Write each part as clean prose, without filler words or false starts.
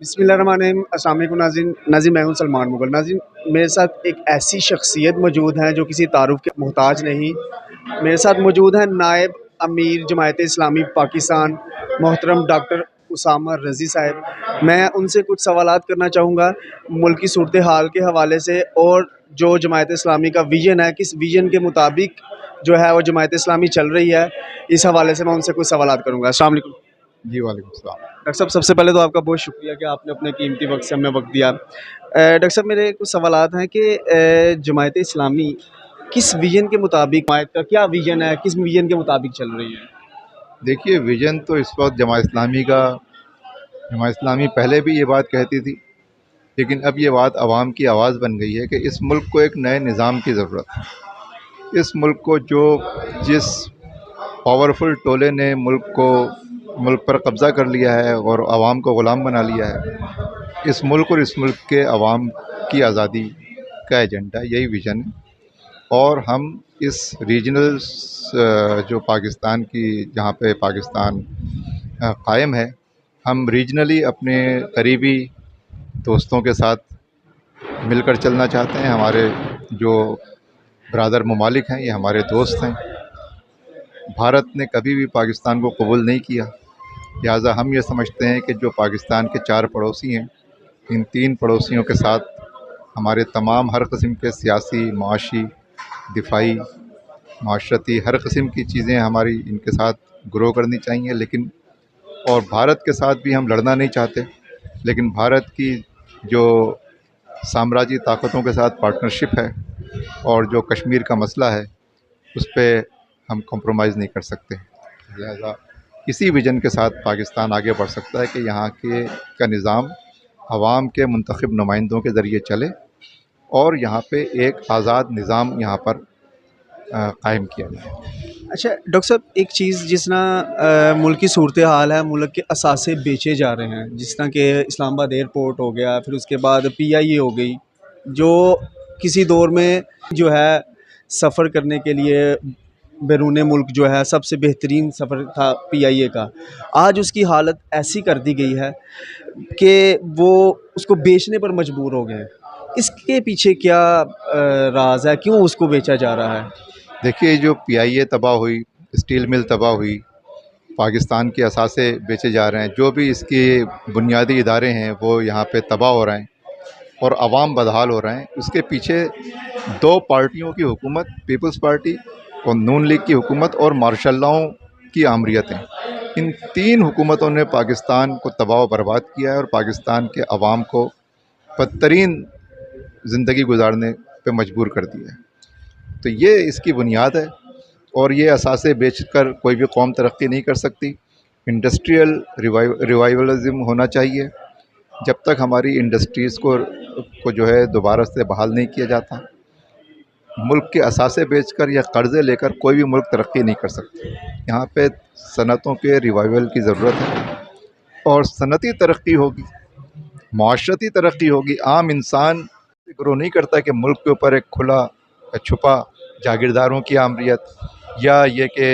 بسم اللہ الرحمن الرحیم۔ السلام علیکم ناظرین، میں ہوں سلمان مغل۔ ناظرین، میرے ساتھ ایک ایسی شخصیت موجود ہیں جو کسی تعارف کے محتاج نہیں۔ میرے ساتھ موجود ہیں نائب امیر جماعت اسلامی پاکستان محترم ڈاکٹر اسامہ رضی صاحب۔ میں ان سے کچھ سوالات کرنا چاہوں گا ملکی صورتحال کے حوالے سے، اور جو جماعت اسلامی کا ویژن ہے، کس ویژن کے مطابق جو ہے وہ جماعت اسلامی چل رہی ہے، اس حوالے سے میں ان سے کچھ سوالات کروں گا۔ السلام علیکم جی وعلیکم السلام۔ ڈاکٹر صاحب، سب سے پہلے تو آپ کا بہت شکریہ کہ آپ نے اپنے قیمتی وقت سے ہمیں وقت دیا۔ ڈاکٹر صاحب، میرے کچھ سوالات ہیں کہ جماعت اسلامی کس ویژن کے مطابق، جماعت کا کیا ویژن ہے، کس ویژن کے مطابق چل رہی ہے؟ دیکھیے، ویژن تو اس وقت جماعت اسلامی پہلے بھی یہ بات کہتی تھی، لیکن اب یہ بات عوام کی آواز بن گئی ہے کہ اس ملک کو ایک نئے نظام کی ضرورت ہے۔ اس ملک کو جس پاورفل ٹولے نے ملک پر قبضہ کر لیا ہے اور عوام کو غلام بنا لیا ہے، اس ملک اور اس ملک کے عوام کی آزادی کا ایجنڈا، یہی ویژن ہے۔ اور ہم اس ریجنل جو پاکستان کی، جہاں پہ پاکستان قائم ہے، ہم ریجنلی اپنے قریبی دوستوں کے ساتھ مل کر چلنا چاہتے ہیں۔ ہمارے جو برادر ممالک ہیں، یہ ہمارے دوست ہیں۔ بھارت نے کبھی بھی پاکستان کو قبول نہیں کیا، لہٰذا ہم یہ سمجھتے ہیں کہ جو پاکستان کے 4 پڑوسی ہیں، ان 3 پڑوسیوں کے ساتھ ہمارے تمام ہر قسم کے سیاسی، معاشی، دفاعی، معاشرتی، ہر قسم کی چیزیں ہماری ان کے ساتھ گرو کرنی چاہیے۔ لیکن اور بھارت کے ساتھ بھی ہم لڑنا نہیں چاہتے، لیکن بھارت کی جو سامراجی طاقتوں کے ساتھ پارٹنرشپ ہے اور جو کشمیر کا مسئلہ ہے، اس پہ ہم کمپرومائز نہیں کر سکتے۔ لہذا اسی ویژن کے ساتھ پاکستان آگے بڑھ سکتا ہے کہ یہاں کا نظام عوام کے منتخب نمائندوں کے ذریعے چلے اور یہاں پہ ایک آزاد نظام یہاں پر قائم کیا جائے۔ اچھا ڈاکٹر صاحب، ایک چیز جس طرح ملکی صورتحال ہے، ملک کے اثاثے بیچے جا رہے ہیں، جس طرح کہ اسلام آباد ایئرپورٹ ہو گیا، پھر اس کے بعد PIA ہو گئی، جو کسی دور میں جو ہے سفر کرنے کے لیے بیرون ملک جو ہے سب سے بہترین سفر تھا PIA کا، آج اس کی حالت ایسی کر دی گئی ہے کہ وہ اس کو بیچنے پر مجبور ہو گئے ہیں۔ اس کے پیچھے کیا راز ہے، کیوں اس کو بیچا جا رہا ہے؟ دیکھیے، جو PIA تباہ ہوئی، اسٹیل مل تباہ ہوئی، پاکستان کے اثاثے بیچے جا رہے ہیں، جو بھی اس کے بنیادی ادارے ہیں وہ یہاں پہ تباہ ہو رہے ہیں اور عوام بدحال ہو رہے ہیں۔ اس کے پیچھے 2 پارٹیوں کی حکومت، پیپلز پارٹی اور نون لیگ کی حکومت اور مارشل لاؤں کی آمریتیں، ان 3 حکومتوں نے پاکستان کو تباہ و برباد کیا ہے اور پاکستان کے عوام کو بدترین زندگی گزارنے پہ مجبور کر دیا ہے۔ تو یہ اس کی بنیاد ہے، اور یہ اثاثے بیچ کر کوئی بھی قوم ترقی نہیں کر سکتی۔ انڈسٹریل ریوائولزم ہونا چاہیے۔ جب تک ہماری انڈسٹریز کو جو ہے دوبارہ سے بحال نہیں کیا جاتا، ملک کے اثاثے بیچ کر یا قرضے لے کر کوئی بھی ملک ترقی نہیں کر سکتا۔ یہاں پہ صنعتوں کے ریوائول کی ضرورت ہے، اور صنعتی ترقی ہوگی، معاشرتی ترقی ہوگی۔ عام انسان گرو نہیں کرتا کہ ملک کے اوپر ایک کھلا چھپا جاگیرداروں کی آمریت، یا یہ کہ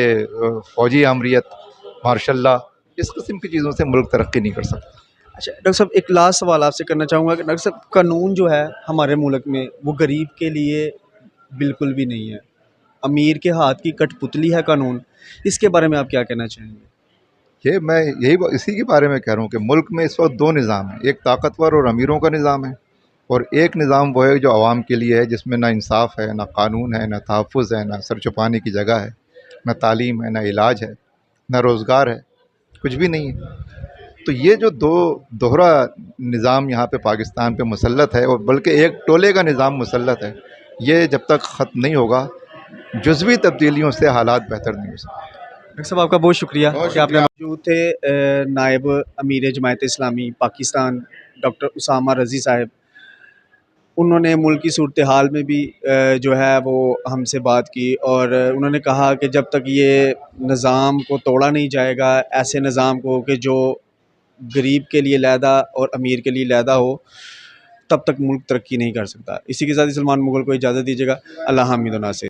فوجی آمریت، مارشل لا، اس قسم کی چیزوں سے ملک ترقی نہیں کر سکتا۔ اچھا ڈاکٹر صاحب، ایک لاسٹ سوال آپ سے کرنا چاہوں گا کہ ڈاکٹر صاحب، قانون جو ہے ہمارے ملک میں وہ غریب کے لیے بالکل بھی نہیں ہے، امیر کے ہاتھ کی کٹ پتلی ہے قانون، اس کے بارے میں آپ کیا کہنا چاہیں گے؟ میں اسی کے بارے میں کہہ رہا ہوں کہ ملک میں اس وقت 2 نظام ہیں، ایک طاقتور اور امیروں کا نظام ہے، اور ایک نظام وہ ہے جو عوام کے لیے ہے، جس میں نہ انصاف ہے، نہ قانون ہے، نہ تحفظ ہے، نہ سر چھپانے کی جگہ ہے، نہ تعلیم ہے، نہ علاج ہے، نہ روزگار ہے، کچھ بھی نہیں ہے۔ تو یہ جو دوہرا نظام یہاں پہ پاکستان پہ مسلط ہے، اور بلکہ ایک ٹولے کا نظام مسلط ہے، یہ جب تک ختم نہیں ہوگا، جزوی تبدیلیوں سے حالات بہتر نہیں ہو سکتے۔ ڈاکٹر صاحب، آپ کا بہت شکریہ کہ آپ نے موجود تھے۔ نائب امیر جماعت اسلامی پاکستان ڈاکٹر اسامہ رضی صاحب، انہوں نے ملک کی صورتحال میں بھی جو ہے وہ ہم سے بات کی، اور انہوں نے کہا کہ جب تک یہ نظام کو توڑا نہیں جائے گا، ایسے نظام کو کہ جو غریب کے لیے علیحدہ اور امیر کے لیے علیحدہ ہو، تب تک ملک ترقی نہیں کر سکتا۔ اسی کے ساتھ سلمان مغل کو اجازت دیجیے گا۔ اللہ حامد و ناصر۔